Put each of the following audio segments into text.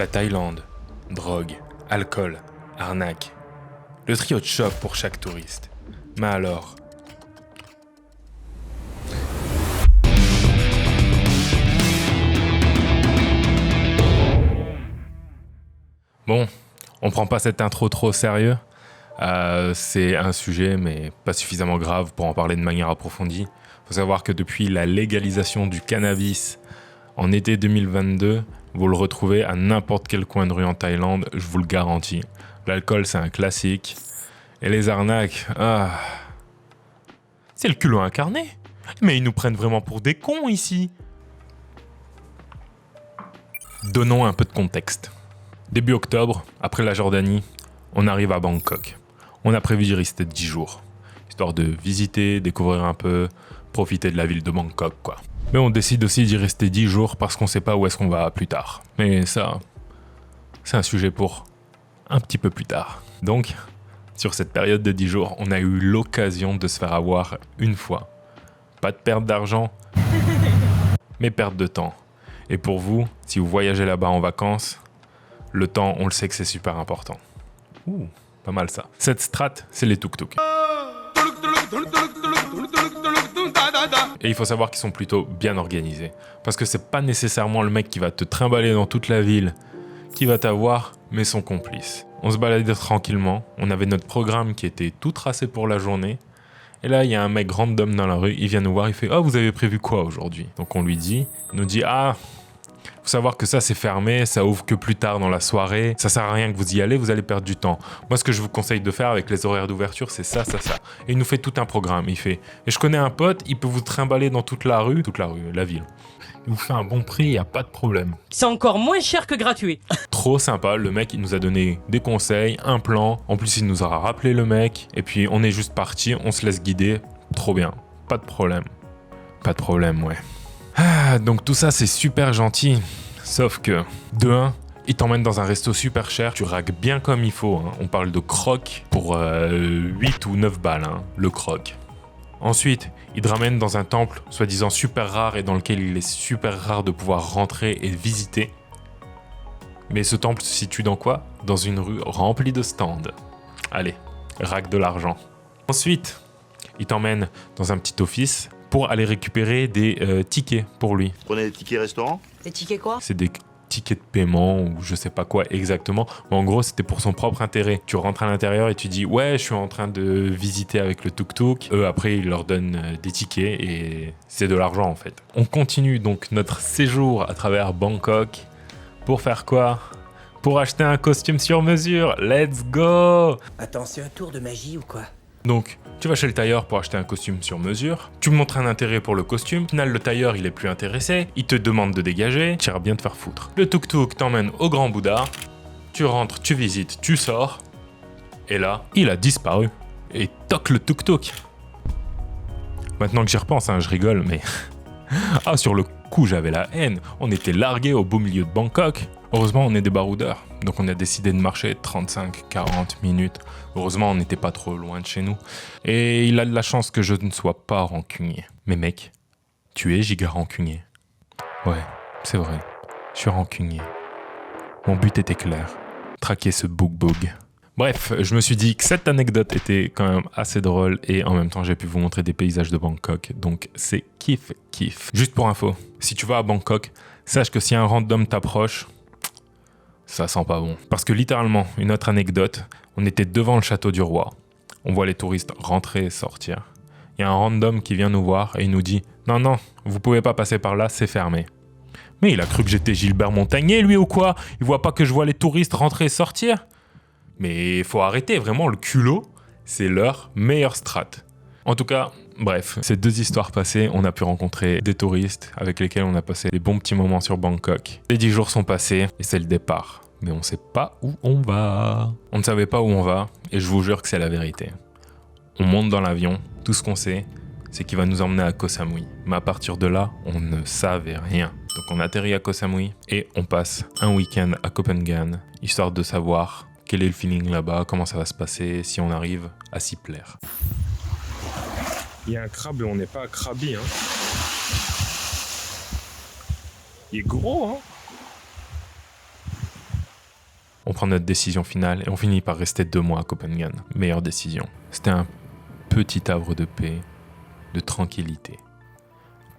La Thaïlande, drogue, alcool, arnaque. Le trio de choc pour chaque touriste. Mais alors... Bon, on prend pas cette intro trop au sérieux. C'est un sujet, mais pas suffisamment grave pour en parler de manière approfondie. Faut savoir que depuis la légalisation du cannabis en été 2022, vous le retrouvez à n'importe quel coin de rue en Thaïlande, je vous le garantis. L'alcool, c'est un classique. Et les arnaques, c'est le culot incarné. Mais ils nous prennent vraiment pour des cons ici. Donnons un peu de contexte. Début octobre, après la Jordanie, on arrive à Bangkok. On a prévu d'y rester 10 jours, histoire de visiter, découvrir un peu, profiter de la ville de Bangkok, quoi. Mais on décide aussi d'y rester 10 jours parce qu'on sait pas où est-ce qu'on va plus tard. Mais ça, c'est un sujet pour un petit peu plus tard. Donc, sur cette période de 10 jours, on a eu l'occasion de se faire avoir une fois. Pas de perte d'argent, mais perte de temps. Et pour vous, si vous voyagez là-bas en vacances, le temps, on le sait que c'est super important. Ouh, pas mal ça. Cette strat, c'est les tuk-tuk. Et il faut savoir qu'ils sont plutôt bien organisés. Parce que c'est pas nécessairement le mec qui va te trimballer dans toute la ville qui va t'avoir, mais son complice. On se baladait tranquillement, on avait notre programme qui était tout tracé pour la journée. Et là, il y a un mec random dans la rue, il vient nous voir, il fait « Oh, vous avez prévu quoi aujourd'hui ?» Donc on lui dit, il nous dit « Ah, faut savoir que ça c'est fermé, ça ouvre que plus tard dans la soirée, ça sert à rien que vous y allez, vous allez perdre du temps. Moi ce que je vous conseille de faire avec les horaires d'ouverture c'est ça, ça, ça. » Et il nous fait tout un programme, il fait « Et je connais un pote, il peut vous trimballer dans toute la rue, la ville. Il vous fait un bon prix, il n'y a pas de problème. » C'est encore moins cher que gratuit. Trop sympa, le mec il nous a donné des conseils, un plan, en plus il nous a rappelé le mec, et puis on est juste parti, on se laisse guider, trop bien, pas de problème. Pas de problème, ouais. Donc tout ça c'est super gentil, sauf que, de 1, il t'emmène dans un resto super cher, tu ragues bien comme il faut, hein. On parle de croque pour 8 ou 9 balles, hein, le croque. Ensuite, il te ramène dans un temple soi-disant super rare et dans lequel il est super rare de pouvoir rentrer et visiter. Mais ce temple se situe dans quoi ? Dans une rue remplie de stands. Allez, rague de l'argent. Ensuite, il t'emmène dans un petit office pour aller récupérer des tickets pour lui. Vous prenez des tickets restaurant ? Des tickets quoi ? C'est des tickets de paiement ou je sais pas quoi exactement. Mais en gros, c'était pour son propre intérêt. Tu rentres à l'intérieur et tu dis « Ouais, je suis en train de visiter avec le tuk-tuk. » Eux, après, ils leur donnent des tickets et c'est de l'argent en fait. On continue donc notre séjour à travers Bangkok. Pour faire quoi ? Pour acheter un costume sur mesure. Let's go ! Attends, c'est un tour de magie ou quoi ? Donc, tu vas chez le tailleur pour acheter un costume sur mesure, tu montres un intérêt pour le costume, au final le tailleur il est plus intéressé, il te demande de dégager, tu iras bien te faire foutre. Le tuk-tuk t'emmène au Grand Bouddha, tu rentres, tu visites, tu sors, et là, il a disparu. Et toc le tuk-tuk. Maintenant que j'y repense, hein, je rigole, mais... Ah, sur le coup, j'avais la haine. On était largués au beau milieu de Bangkok. Heureusement, on est des baroudeurs, donc on a décidé de marcher 35-40 minutes. Heureusement, on n'était pas trop loin de chez nous. Et il a de la chance que je ne sois pas rancunier. Mais mec, tu es giga rancunier. Ouais, c'est vrai, je suis rancunier. Mon but était clair, traquer ce boug-boug. Bref, je me suis dit que cette anecdote était quand même assez drôle et en même temps j'ai pu vous montrer des paysages de Bangkok, donc c'est kiff. Juste pour info, si tu vas à Bangkok, sache que si un random t'approche, ça sent pas bon. Parce que littéralement, une autre anecdote, on était devant le château du roi, on voit les touristes rentrer et sortir. Il y a un random qui vient nous voir et il nous dit « Non, vous pouvez pas passer par là, c'est fermé. » Mais il a cru que j'étais Gilbert Montagnier lui ou quoi ? Il voit pas que je vois les touristes rentrer et sortir ? Mais faut arrêter, vraiment, le culot, c'est leur meilleure strat. En tout cas, bref, ces 2 histoires passées, on a pu rencontrer des touristes avec lesquels on a passé des bons petits moments sur Bangkok. Les 10 jours sont passés et c'est le départ. Mais on sait pas où on va. On ne savait pas où on va et je vous jure que c'est la vérité. On monte dans l'avion, tout ce qu'on sait, c'est qu'il va nous emmener à Koh Samui. Mais à partir de là, on ne savait rien. Donc on atterrit à Koh Samui et on passe un week-end à Copenhague, histoire de savoir... quel est le feeling là-bas, comment ça va se passer, si on arrive à s'y plaire. Il y a un crabe et on n'est pas à Krabi, hein. Il est gros, hein. On prend notre décision finale et on finit par rester 2 mois à Copenhague. Meilleure décision. C'était un petit havre de paix, de tranquillité.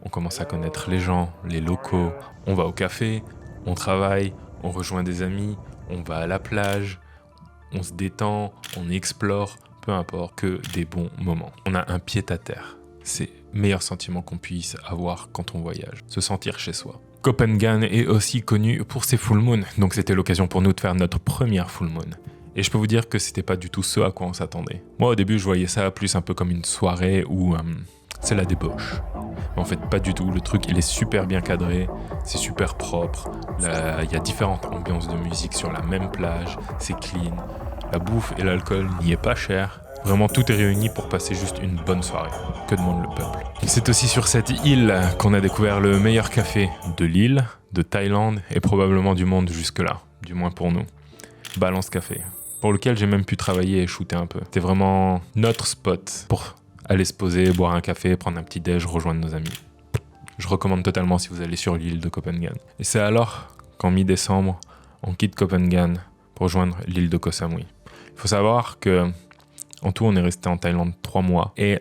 On commence à connaître les gens, les locaux. On va au café, on travaille, on rejoint des amis, on va à la plage, on se détend, on explore, peu importe, que des bons moments. On a un pied à terre. C'est le meilleur sentiment qu'on puisse avoir quand on voyage, se sentir chez soi. Copenhague est aussi connu pour ses full moon, donc c'était l'occasion pour nous de faire notre première full moon. Et je peux vous dire que c'était pas du tout ce à quoi on s'attendait. Moi au début je voyais ça plus un peu comme une soirée où c'est la débauche. Mais en fait pas du tout, le truc il est super bien cadré, c'est super propre, il y a différentes ambiances de musique sur la même plage, c'est clean, la bouffe et l'alcool n'y est pas cher. Vraiment tout est réuni pour passer juste une bonne soirée. Que demande le peuple? C'est aussi sur cette île qu'on a découvert le meilleur café de l'île, de Thaïlande et probablement du monde jusque-là, du moins pour nous. Balance Café, pour lequel j'ai même pu travailler et shooter un peu. C'était vraiment notre spot pour aller se poser, boire un café, prendre un petit déj, rejoindre nos amis. Je recommande totalement si vous allez sur l'île de Copenhague. Et c'est alors qu'en mi-décembre, on quitte Copenhague pour rejoindre l'île de Koh Samui. Il faut savoir que en tout, on est resté en Thaïlande 3 mois. Et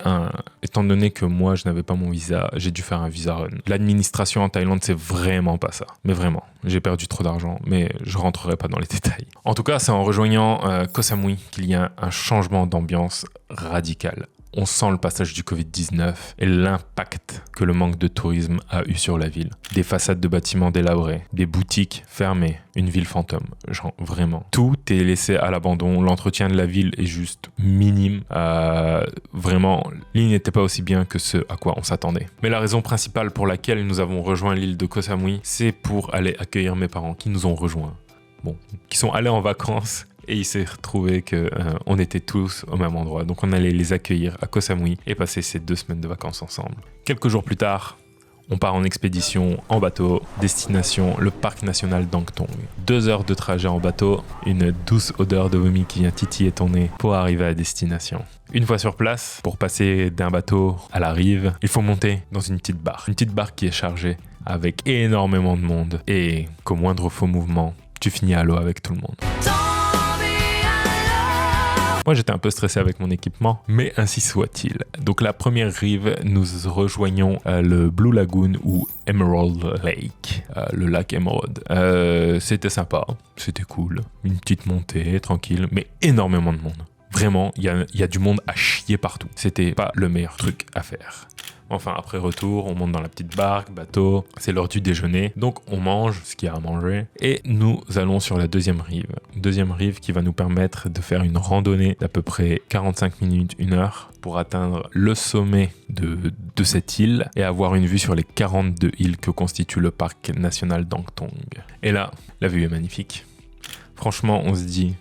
étant donné que moi, je n'avais pas mon visa, j'ai dû faire un visa run. L'administration en Thaïlande, c'est vraiment pas ça. Mais vraiment, j'ai perdu trop d'argent, mais je rentrerai pas dans les détails. En tout cas, c'est en rejoignant Koh Samui qu'il y a un changement d'ambiance radical. On sent le passage du Covid-19 et l'impact que le manque de tourisme a eu sur la ville. Des façades de bâtiments délabrées, des boutiques fermées, une ville fantôme. Genre vraiment. Tout est laissé à l'abandon. L'entretien de la ville est juste minime. Vraiment, l'île n'était pas aussi bien que ce à quoi on s'attendait. Mais la raison principale pour laquelle nous avons rejoint l'île de Koh Samui, c'est pour aller accueillir mes parents qui nous ont rejoints. Bon, qui sont allés en vacances. Et il s'est retrouvé qu'on était tous au même endroit. Donc on allait les accueillir à Koh Samui et passer ces 2 semaines de vacances ensemble. Quelques jours plus tard, on part en expédition en bateau, destination le parc national d'Angtong. 2 heures de trajet en bateau, une douce odeur de vomi qui vient titiller ton nez pour arriver à destination. Une fois sur place, pour passer d'un bateau à la rive, il faut monter dans une petite barque. Une petite barque qui est chargée avec énormément de monde et qu'au moindre faux mouvement, tu finis à l'eau avec tout le monde. Moi, j'étais un peu stressé avec mon équipement, mais ainsi soit-il. Donc, la première rive, nous rejoignons le Blue Lagoon ou Emerald Lake, le lac Emerald. C'était sympa, c'était cool. Une petite montée, tranquille, mais énormément de monde. Vraiment, il y a du monde à chier partout. C'était pas le meilleur truc à faire. Enfin, après retour, on monte dans la petite barque, bateau, c'est l'heure du déjeuner. Donc, on mange ce qu'il y a à manger et nous allons sur la deuxième rive. Deuxième rive qui va nous permettre de faire une randonnée d'à peu près 45 minutes, 1 heure pour atteindre le sommet de cette île et avoir une vue sur les 42 îles que constitue le parc national d'Angtong. Et là, la vue est magnifique. Franchement, on se dit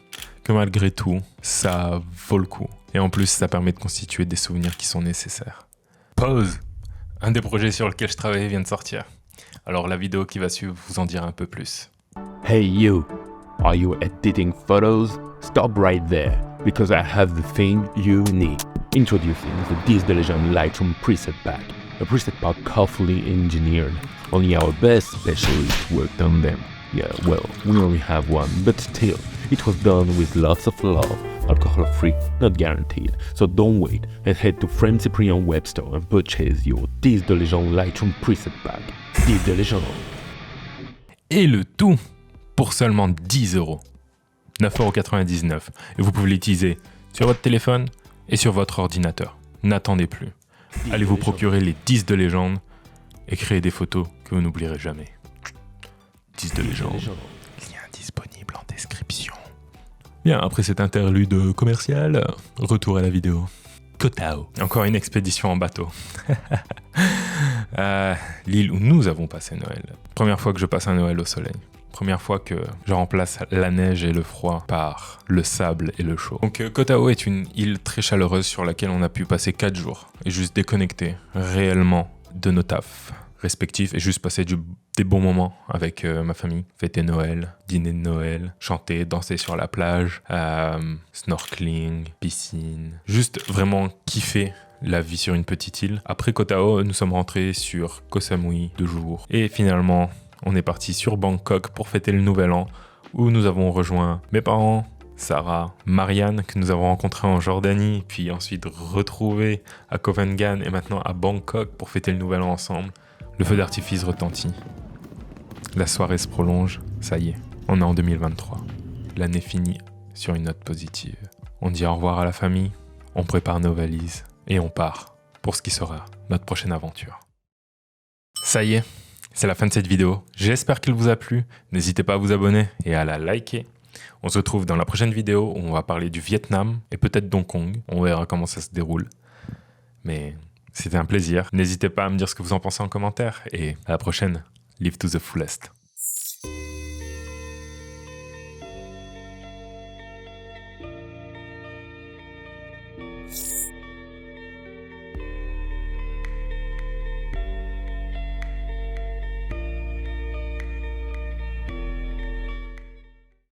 que malgré tout, ça vaut le coup. Et en plus, ça permet de constituer des souvenirs qui sont nécessaires. Pause. Un des projets sur lequel je travaillais vient de sortir. Alors la vidéo qui va suivre vous en dira un peu plus. Hey you, are you editing photos? Stop right there, because I have the thing you need. Introducing the Dis de Legend Lightroom preset pack. A preset pack carefully engineered. Only our best specialists worked on them. Yeah, well, we only have one, but still, it was done with lots of love. Alcohol-free, not guaranteed. So don't wait and head to Frame Cyprien web store and purchase your Dis de Legend Lightroom preset pack. Dis de Legend. Et le tout pour seulement 10 €. 9,99 €. Et vous pouvez l'utiliser sur votre téléphone et sur votre ordinateur. N'attendez plus. Allez vous procurer les 10 de légende et créer des photos que vous n'oublierez jamais. 10 de légende. Lien disponible en description. Bien, après cet interlude commercial, retour à la vidéo. Koh Tao. Encore une expédition en bateau. L'île où nous avons passé Noël. Première fois que je passe un Noël au soleil. Première fois que je remplace la neige et le froid par le sable et le chaud. Donc Koh Tao est une île très chaleureuse sur laquelle on a pu passer 4 jours et juste déconnecter réellement de nos tafs respectifs et juste passer des bons moments avec ma famille. Fêter Noël, dîner de Noël, chanter, danser sur la plage, snorkeling, piscine. Juste vraiment kiffer la vie sur une petite île. Après Koh Tao, nous sommes rentrés sur Koh Samui 2 jours. Et finalement, on est parti sur Bangkok pour fêter le nouvel an où nous avons rejoint mes parents, Sarah, Marianne, que nous avons rencontré en Jordanie, puis ensuite retrouvé à Copenhague et maintenant à Bangkok pour fêter le nouvel an ensemble. Le feu d'artifice retentit. La soirée se prolonge, ça y est, on est en 2023. L'année finit sur une note positive. On dit au revoir à la famille, on prépare nos valises et on part pour ce qui sera notre prochaine aventure. Ça y est, c'est la fin de cette vidéo. J'espère qu'elle vous a plu. N'hésitez pas à vous abonner et à la liker. On se retrouve dans la prochaine vidéo où on va parler du Vietnam et peut-être d'Hong Kong. On verra comment ça se déroule. Mais c'était un plaisir. N'hésitez pas à me dire ce que vous en pensez en commentaire et à la prochaine. Live to the fullest.